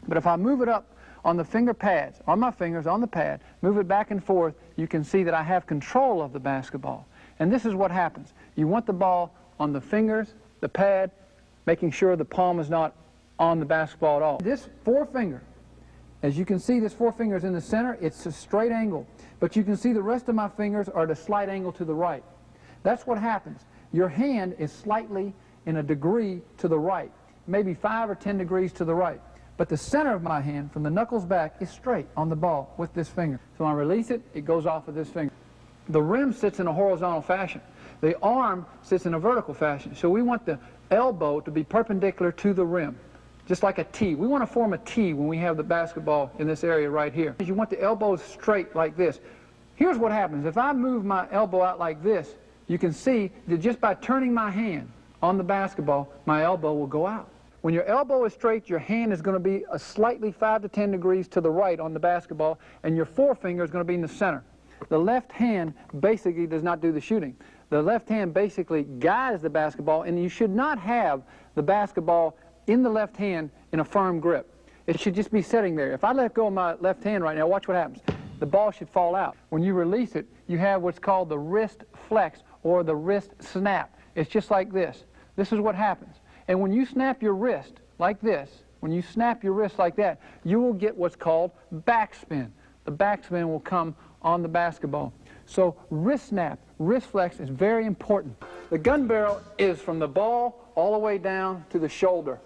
But if I move it up on the finger pads, on my fingers, on the pad, move it back and forth, you can see that I have control of the basketball. And this is what happens. You want the ball on the fingers, the pad, making sure the palm is not on the basketball at all. This forefinger, as you can see, this forefinger is in the center. It's a straight angle. But you can see the rest of my fingers are at a slight angle to the right. That's what happens. Your hand is slightly in a degree to the right, maybe 5 or 10 degrees to the right. But the center of my hand, from the knuckles back, is straight on the ball with this finger. So when I release it, it goes off of this finger. The rim sits in a horizontal fashion. The arm sits in a vertical fashion. So we want the elbow to be perpendicular to the rim, just like a T. We want to form a T when we have the basketball in this area right here. You want the elbows straight like this. Here's what happens. If I move my elbow out like this, you can see that just by turning my hand on the basketball, my elbow will go out. When your elbow is straight, your hand is going to be a slightly 5 to 10 degrees to the right on the basketball, and your forefinger is going to be in the center. The left hand basically does not do the shooting. The left hand basically guides the basketball, and you should not have the basketball in the left hand in a firm grip. It should just be sitting there. If I let go of my left hand right now, watch what happens. The ball should fall out. When you release it, you have what's called the wrist flex or the wrist snap. It's just like this. This is what happens. And when you snap your wrist like this, when you snap your wrist like that, you will get what's called backspin. The backspin will come on the basketball. So wrist snap, wrist flex is very important. The gun barrel is from the ball all the way down to the shoulder.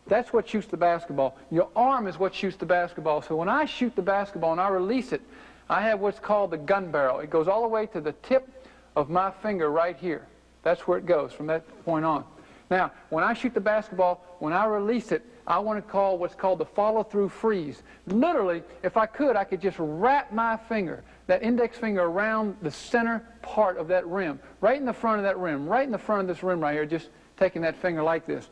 That's what shoots the basketball. Your arm is what shoots the basketball. So when I shoot the basketball and I release it, I have what's called the gun barrel. It goes all the way to the tip of my finger right here. That's where it goes from that point on. Now, when I shoot the basketball, when I release it, I want to call what's called the follow-through freeze. Literally, if I could just wrap my finger, that index finger, around the center part of that rim, right in the front of that rim, right in the front of this rim right here, just taking that finger like this.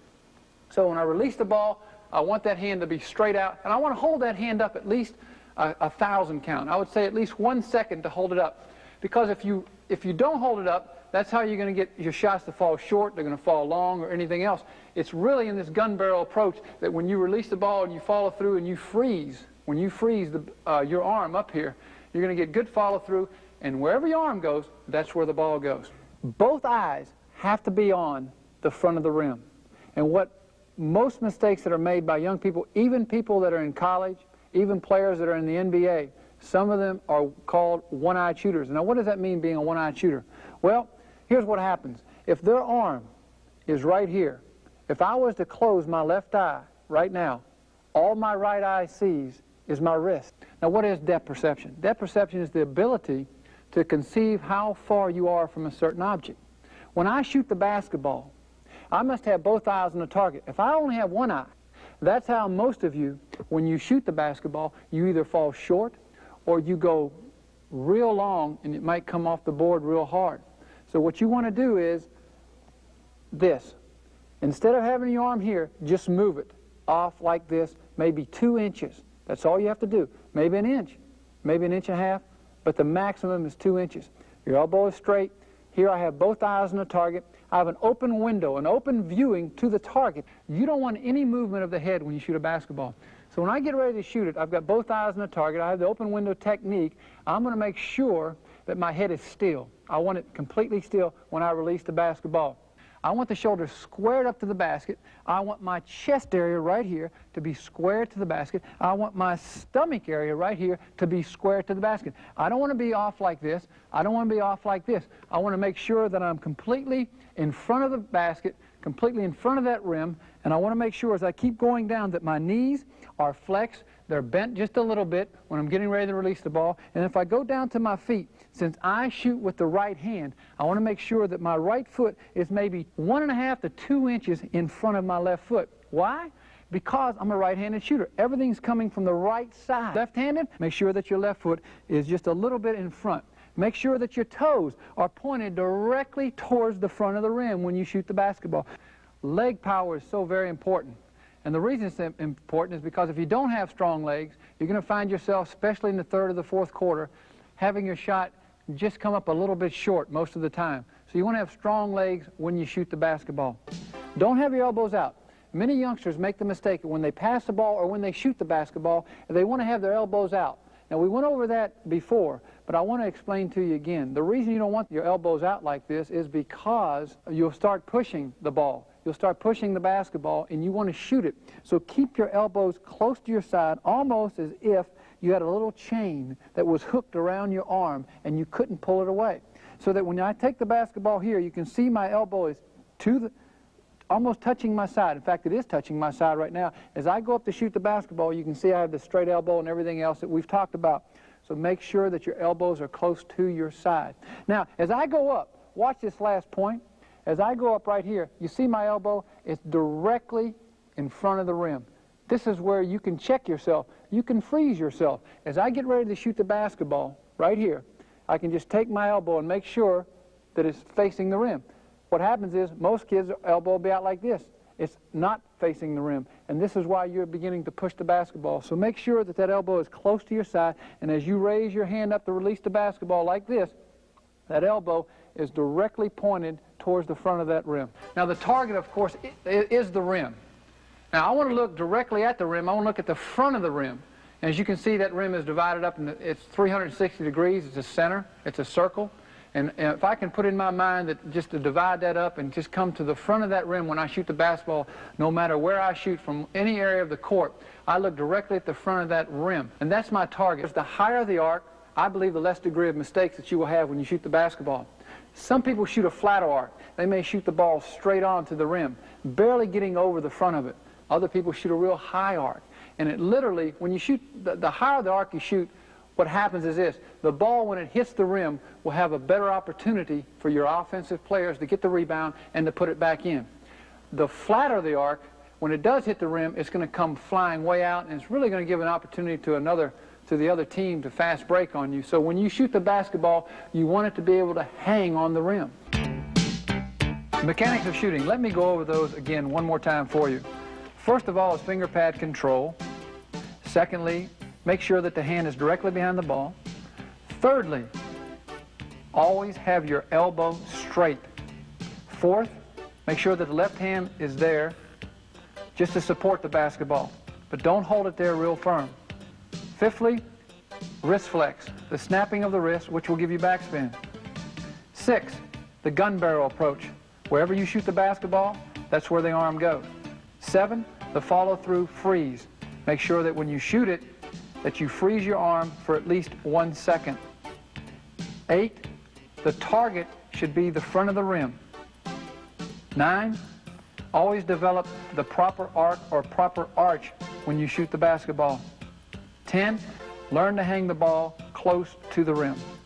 So when I release the ball, I want that hand to be straight out, and I want to hold that hand up at least 1,000 count. I would say at least 1 second to hold it up. Because if you don't hold it up, that's how you're going to get your shots to fall short, they're going to fall long, or anything else. It's really in this gun barrel approach that when you release the ball and you follow through and you freeze, when you freeze your arm up here, you're going to get good follow through, and wherever your arm goes, that's where the ball goes. Both eyes have to be on the front of the rim. And what most mistakes that are made by young people, even people that are in college, even players that are in the NBA, some of them are called one-eyed shooters. Now, what does that mean, being a one-eyed shooter? Well, here's what happens. If their arm is right here, if I was to close my left eye right now, all my right eye sees is my wrist. Now, what is depth perception? Depth perception is the ability to conceive how far you are from a certain object. When I shoot the basketball, I must have both eyes on the target. If I only have one eye, that's how most of you, when you shoot the basketball, you either fall short or you go real long and it might come off the board real hard. So what you want to do is this. Instead of having your arm here, just move it off like this, maybe 2 inches. That's all you have to do. Maybe an inch, maybe an inch and a half, but the maximum is 2 inches. Your elbow is straight. Here I have both eyes on the target. I have an open window, an open viewing to the target. You don't want any movement of the head when you shoot a basketball. So when I get ready to shoot it, I've got both eyes on the target. I have the open window technique. I'm going to make sure that my head is still. I want it completely still when I release the basketball. I want the shoulders squared up to the basket. I want my chest area right here to be squared to the basket. I want my stomach area right here to be squared to the basket. I don't want to be off like this. I don't want to be off like this. I want to make sure that I'm completely in front of the basket, completely in front of that rim, and I want to make sure as I keep going down that my knees are flexed, they're bent just a little bit when I'm getting ready to release the ball. And if I go down to my feet, since I shoot with the right hand, I want to make sure that my right foot is maybe 1.5 to 2 inches in front of my left foot. Why? Because I'm a right-handed shooter. Everything's coming from the right side. Left-handed, make sure that your left foot is just a little bit in front. Make sure that your toes are pointed directly towards the front of the rim when you shoot the basketball. Leg power is so very important. And the reason it's important is because if you don't have strong legs, you're going to find yourself, especially in the third or the fourth quarter, having your shot just come up a little bit short most of the time. So you want to have strong legs when you shoot the basketball. Don't have your elbows out. many youngsters make the mistake when they pass the ball or when they shoot the basketball, they want to have their elbows out. Now, we went over that before, but I want to explain to you again. The reason you don't want your elbows out like this is because you'll start pushing the ball. You'll start pushing the basketball, and you want to shoot it. So keep your elbows close to your side, almost as if you had a little chain that was hooked around your arm, and you couldn't pull it away. So that when I take the basketball here, you can see my elbow is almost touching my side. In fact, it is touching my side right now. As I go up to shoot the basketball, you can see I have the straight elbow and everything else that we've talked about. So make sure that your elbows are close to your side. Now, as I go up, watch this last point. As I go up right here, you see my elbow? It's directly in front of the rim. This is where you can check yourself. You can freeze yourself. As I get ready to shoot the basketball right here, I can just take my elbow and make sure that it's facing the rim. What happens is most kids' elbow will be out like this. It's not facing the rim, and this is why you're beginning to push the basketball. So make sure that that elbow is close to your side, and as you raise your hand up to release the basketball like this, that elbow is directly pointed towards the front of that rim. Now, the target, of course, is the rim. Now, I want to look directly at the rim. I want to look at the front of the rim. As you can see, that rim is divided up, and it's 360 degrees. It's a center. It's a circle. And if I can put in my mind that just to divide that up and just come to the front of that rim when I shoot the basketball, no matter where I shoot from any area of the court, I look directly at the front of that rim. And that's my target. The higher the arc, I believe the less degree of mistakes that you will have when you shoot the basketball. Some people shoot a flat arc. They may shoot the ball straight on to the rim, barely getting over the front of it. Other people shoot a real high arc. And it literally, when you shoot, the higher the arc you shoot, what happens is this: the ball, when it hits the rim, will have a better opportunity for your offensive players to get the rebound and to put it back in. The flatter the arc, when it does hit the rim, it's going to come flying way out, and it's really going to give an opportunity to the other team to fast break on you. So when you shoot the basketball, you want it to be able to hang on the rim. Mechanics of shooting. Let me go over those again one more time for you. First of all is finger pad control. Secondly, make sure that the hand is directly behind the ball. Thirdly, always have your elbow straight. Fourth, make sure that the left hand is there just to support the basketball, but don't hold it there real firm. Fifthly, wrist flex, the snapping of the wrist, which will give you backspin. Six, the gun barrel approach. Wherever you shoot the basketball, that's where the arm goes. Seven, the follow-through freeze. Make sure that when you shoot it, that you freeze your arm for at least 1 second. 8, the target should be the front of the rim. 9, always develop the proper arc or proper arch when you shoot the basketball. 10, learn to hang the ball close to the rim.